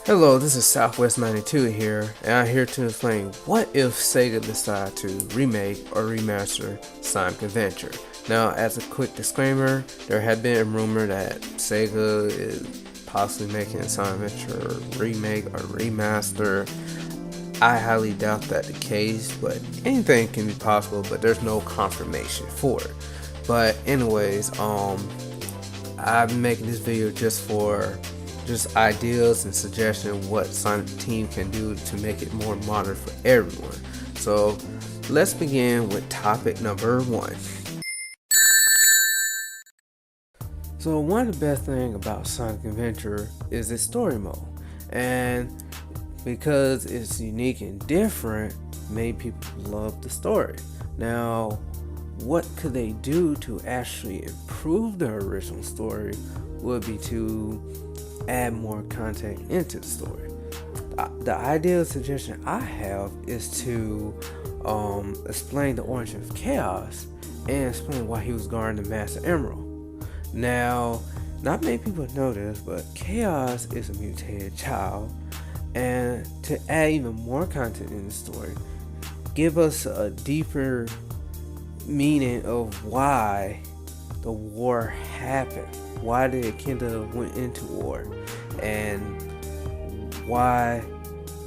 Hello, this is Southwest92 here, and I'm here to explain what if Sega decided to remake or remaster Sonic Adventure. Now, as a quick disclaimer, there had been a rumor that Sega is possibly making a Sonic Adventure remake or remaster. I highly doubt that the case, but anything can be possible, but there's no confirmation for it. But anyways, I'm making this video just ideas and suggestions what Sonic Team can do to make it more modern for everyone. So let's begin with topic number 1. So one of the best things about Sonic Adventure is its story mode, and because it's unique and different, made people love the story. Now, what could they do to actually improve the original story would be to add more content into the story. The ideal suggestion I have is to explain the origin of Chaos and explain why he was guarding the Master Emerald. Now, not many people know this, but Chaos is a mutated child, and to add even more content in the story, give us a deeper meaning of why the war happened. Why did Kenda went into war, and why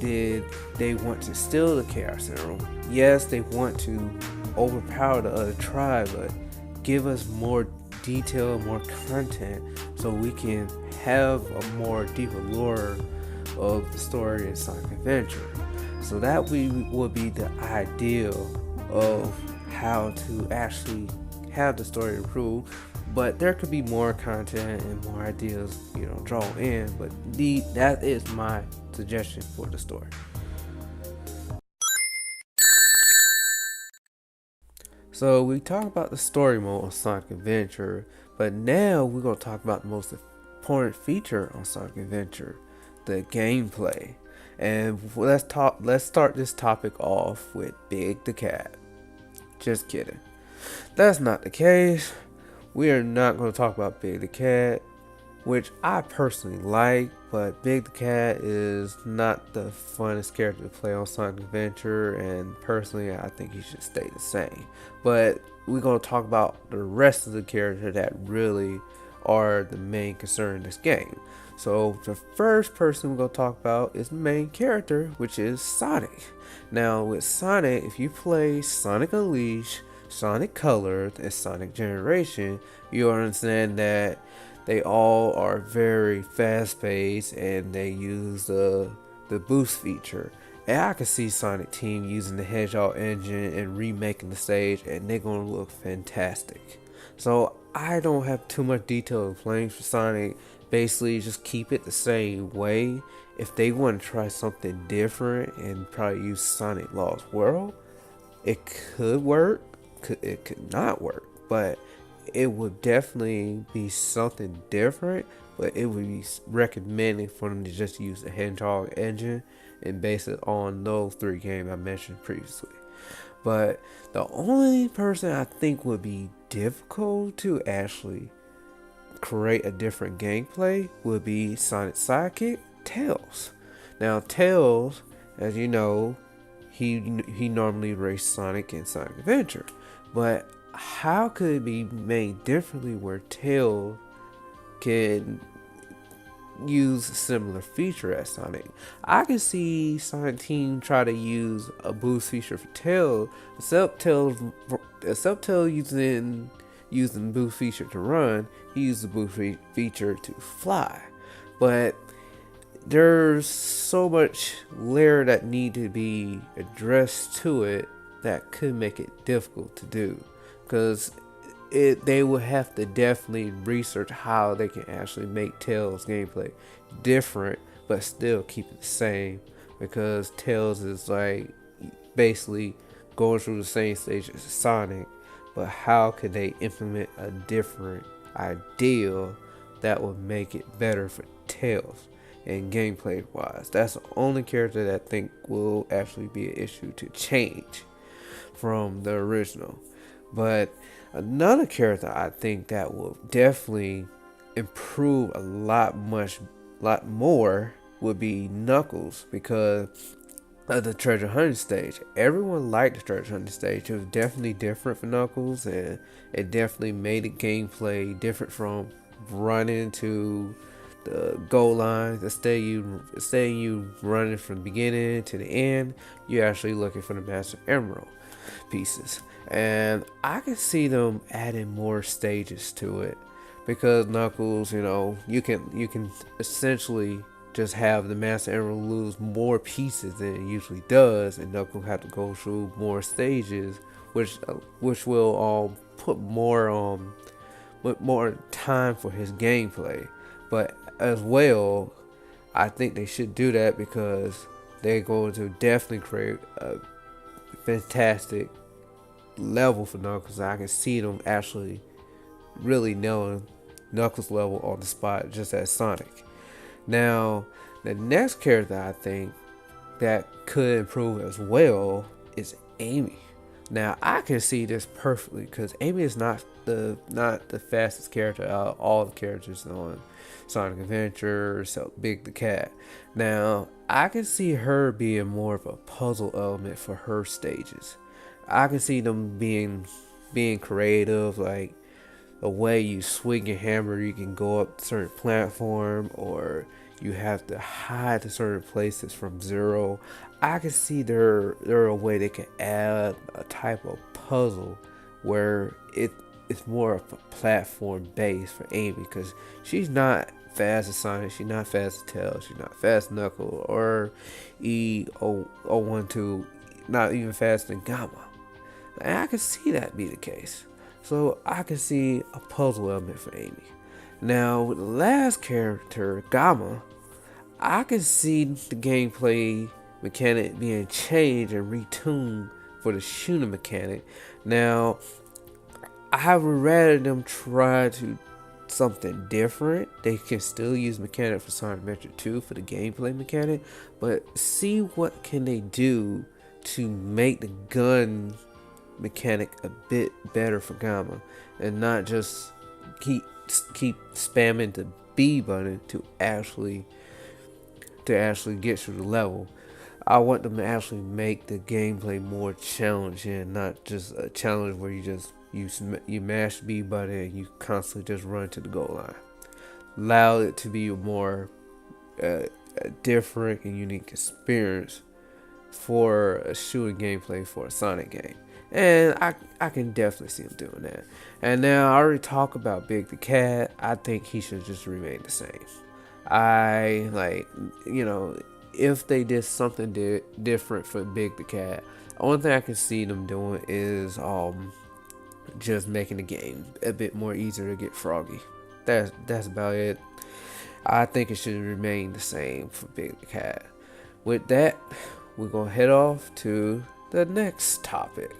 did they want to steal the Chaos Emerald? Yes, they want to overpower the other tribe, but give us more detail, more content, so we can have a more deeper lore of the story in Sonic Adventure. So that would be the ideal of how to actually have the story improve. But there could be more content and more ideas, drawn in. But that is my suggestion for the story. So we talked about the story mode of Sonic Adventure, but now we're gonna talk about the most important feature on Sonic Adventure, the gameplay. And let's start this topic off with Big the Cat. Just kidding. That's not the case. We are not going to talk about Big the Cat, which I personally like, but Big the Cat is not the funnest character to play on Sonic Adventure, and personally I think he should stay the same. But we're going to talk about the rest of the characters that really are the main concern in this game. So the first person we're going to talk about is the main character, which is Sonic. Now with Sonic, if you play Sonic Unleashed, Sonic Colors, and Sonic Generation, you understand that they all are very fast paced and they use the boost feature. And I can see Sonic Team using the Hedgehog engine and remaking the stage, and they're gonna look fantastic. So I don't have too much detail of playing for Sonic. Basically just keep it the same way. If they want to try something different and probably use Sonic Lost World, it could work. It could not work, but it would definitely be something different. But it would be recommended for them to just use the Hedgehog engine and base it on those 3 games I mentioned previously. But the only person I think would be difficult to actually create a different gameplay would be Sonic's sidekick, Tails. Now Tails, as you know, he normally races Sonic in Sonic Adventure. But how could it be made differently where Tails can use a similar feature as Sonic? I can see Sonic Team try to use a boost feature for Tails, except Tails using boost feature to run, he used the boost feature to fly. But there's so much layer that need to be addressed to it that could make it difficult to do, because they will have to definitely research how they can actually make Tails gameplay different but still keep it the same, because Tails is like basically going through the same stage as Sonic, but how could they implement a different ideal that would make it better for Tails? And gameplay wise, that's the only character that I think will actually be an issue to change from the original. But another character I think that will definitely improve a lot more would be Knuckles, because of the treasure hunting stage. Everyone liked the treasure hunting stage. It was definitely different for Knuckles, and it definitely made the gameplay different from running to the goal line. Instead you running from the beginning to the end, you're actually looking for the Master Emerald pieces. And I can see them adding more stages to it, because Knuckles, you can essentially just have the Master Emerald lose more pieces than it usually does, and Knuckles have to go through more stages, which will put more time for his gameplay. But as well, I think they should do that, because they're going to definitely create a fantastic level for Knuckles. I can see them actually really nailing Knuckles level on the spot, just as Sonic. Now, the next character I think that could improve as well is Amy. Now, I can see this perfectly, because Amy is not the fastest character out of all the characters on Sonic Adventure, so Big the Cat. Now, I can see her being more of a puzzle element for her stages. I can see them being creative, like the way you swing your hammer, you can go up a certain platform, or you have to hide to certain places from zero. I can see there a way they can add a type of puzzle where it's more of a platform base for Amy, because she's not fast as Sonic, she's not fast as Tails, she's not fast as Knuckles or E012, not even faster than Gamma. And I can see that be the case. So I can see a puzzle element for Amy. Now with the last character, Gamma, I can see the gameplay mechanic being changed and retuned for the shooting mechanic. Now, I would rather them try to something different. They can still use mechanic for Sonic Adventure 2 for the gameplay mechanic, but see what can they do to make the gun mechanic a bit better for Gamma, and not just keep spamming the B button to actually get through the level. I want them to actually make the gameplay more challenging, not just a challenge where you mash the B button and you constantly just run to the goal line. Allow it to be a more a different and unique experience for a shooting gameplay for a Sonic game. And I can definitely see him doing that. And now I already talked about Big the Cat. I think he should just remain the same. If they did something different for Big the Cat, the only thing I can see them doing is just making the game a bit more easier to get Froggy. That's about it. I think it should remain the same for Big the Cat. With that, we're gonna head off to the next topic.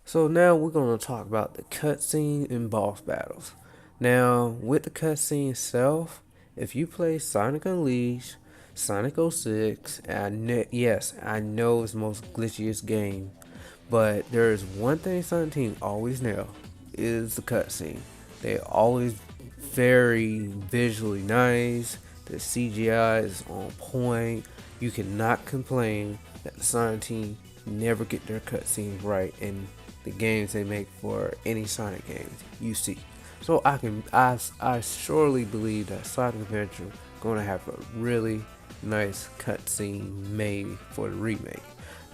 So now we're going to talk about the cutscene and boss battles. Now, with the cutscene itself, if you play Sonic Unleashed, Sonic 06, and yes, I know it's the most glitchiest game, but there is one thing Sonic Team always nail, is the cutscene. They're always very visually nice, the CGI is on point. You cannot complain that the Sonic Team never get their cutscenes right in the games they make for any Sonic games you see. So I surely believe that Sonic Adventure gonna have a really nice cutscene made for the remake.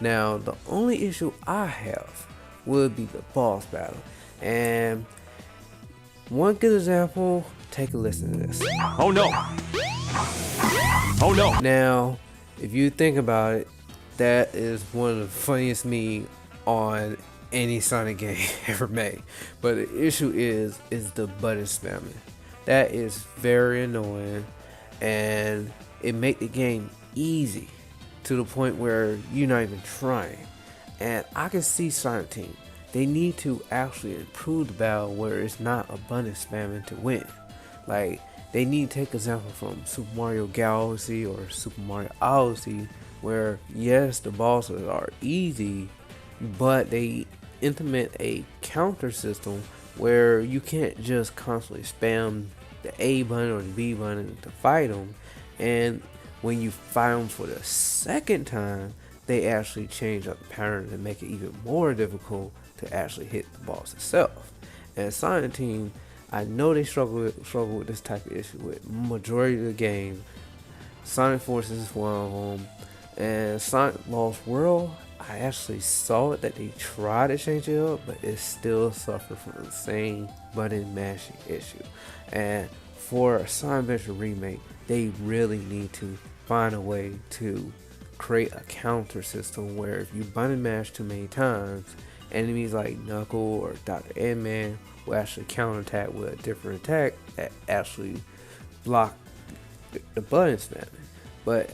Now the only issue I have would be the boss battle, and one good example, take a listen to this. Oh no! Oh no! Now, if you think about it, that is one of the funniest memes on any Sonic game ever made. But the issue is the button spamming. That is very annoying, and it make the game easy to the point where you're not even trying. And I can see Sonic Team, they need to actually improve the battle where it's not a button spamming to win. Like, they need to take example from Super Mario Galaxy or Super Mario Odyssey, where yes, the bosses are easy, but they implement a counter system where you can't just constantly spam the A button or the B button to fight them. And when you fight them for the second time, they actually change up the pattern to make it even more difficult to actually hit the boss itself. And Sonic Team, I know they struggle with this type of issue with majority of the game. Sonic Forces is one of them, and Sonic Lost World, I actually saw it that they tried to change it up, but it still suffered from the same button mashing issue. And for a Sonic Adventure remake, they really need to find a way to create a counter system where if you button mash too many times, enemies like Knuckle or Dr. Eggman will actually counterattack with a different attack that actually block the button spamming. But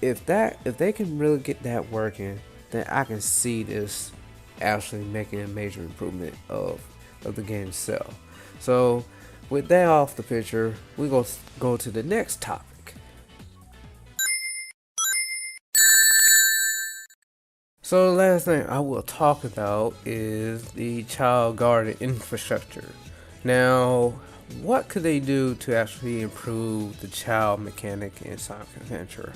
if they can really get that working, then I can see this actually making a major improvement of the game itself. So with that off the picture, we go to the next topic. So the last thing I will talk about is the child guarded infrastructure. Now, what could they do to actually improve the child mechanic in Sonic Adventure?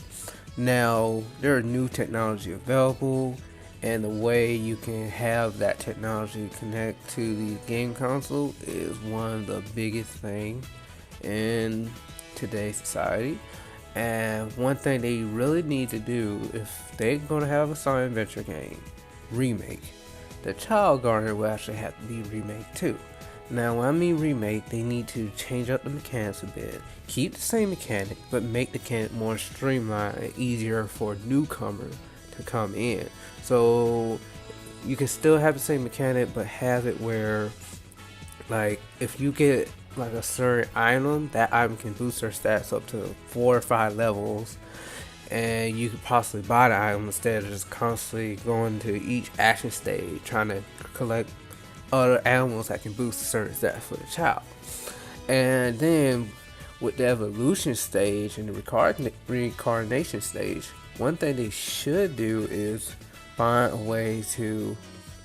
Now, there are new technology available, and the way you can have that technology connect to the game console is one of the biggest things in today's society. And one thing they really need to do if they're going to have a Sonic Adventure game remake, the child guardian will actually have to be remade too. Now when I mean remake, they need to change up the mechanics a bit, keep the same mechanic, but make the mechanic more streamlined and easier for newcomers to come in. So you can still have the same mechanic, but have it where, like, if you get like a certain item, that item can boost their stats up to 4 or 5 levels, and you could possibly buy the item instead of just constantly going to each action stage trying to collect other animals that can boost a certain stats for the child. And then with the evolution stage and the reincarnation stage, one thing they should do is find a way to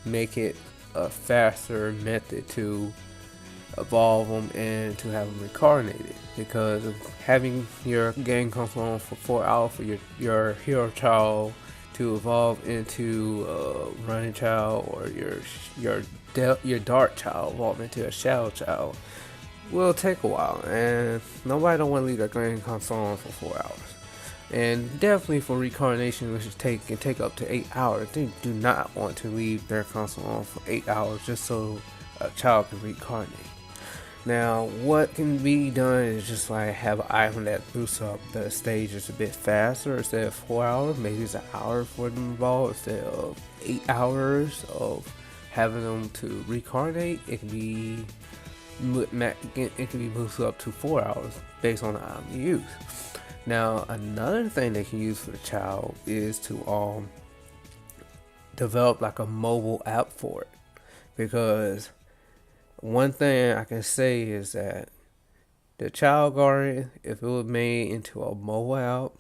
make it a faster method to evolve them and to have them reincarnated, because of having your game console on for 4 hours for your hero child to evolve into a running child, or your dark child evolve into a shadow child, will take a while, and nobody don't want to leave their game console on for 4 hours. And definitely for reincarnation, which can take up to 8 hours, they do not want to leave their console on for 8 hours just so a child can reincarnate. Now, what can be done is just like have an item that boosts up the stages a bit faster. Instead of 4 hours, maybe it's an hour for them to evolve. Instead of 8 hours of having them to reincarnate, it can be boosted up to 4 hours based on the item you use. Now, another thing they can use for the child is to develop like a mobile app for it, because one thing I can say is that the child guardian, if it was made into a mobile app,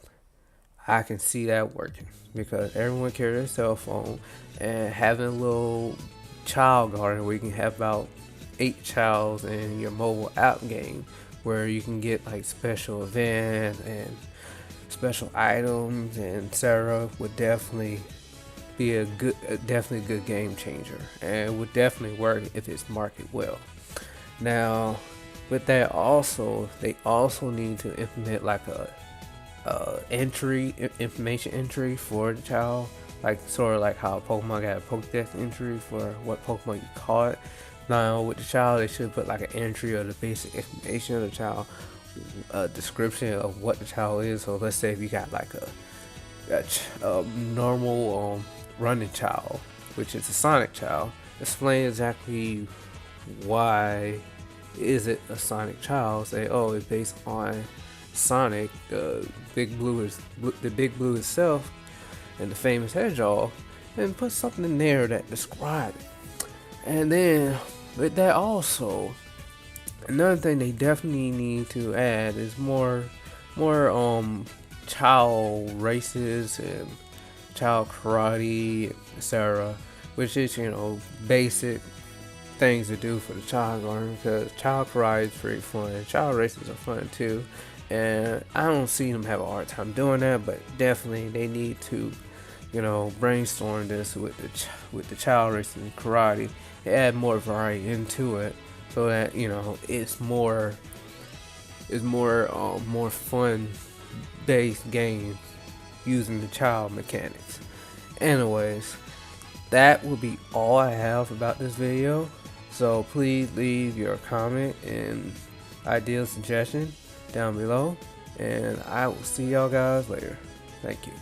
I can see that working, because everyone carries a cell phone, and having a little child guardian where you can have about 8 childs in your mobile app game, where you can get like special events and special items and etc., would definitely be a good game changer, and would definitely work if it's marketed well. Now with that, also they also need to implement like a information entry for the child, like sort of like how Pokemon got a Pokedex entry for what Pokemon you caught. Now with the child, they should put like an entry of the basic information of the child, a description of what the child is. So let's say if you got like a normal running child, which is a Sonic child, explain exactly why is it a Sonic child. Say, oh, it's based on Sonic, the big blue itself, and the famous hedgehog, and put something in there that describes it. And then with that also, another thing they definitely need to add is more child races and child karate, etc., which is basic things to do for the child garden, because child karate is pretty fun. Child races are fun too, and I don't see them have a hard time doing that. But definitely they need to, brainstorm this with the child racing and karate, and add more variety into it, so that it's more fun based games using the child mechanics. Anyways, that will be all I have about this video. So please leave your comment and ideal suggestion down below, and I will see y'all guys later. Thank you.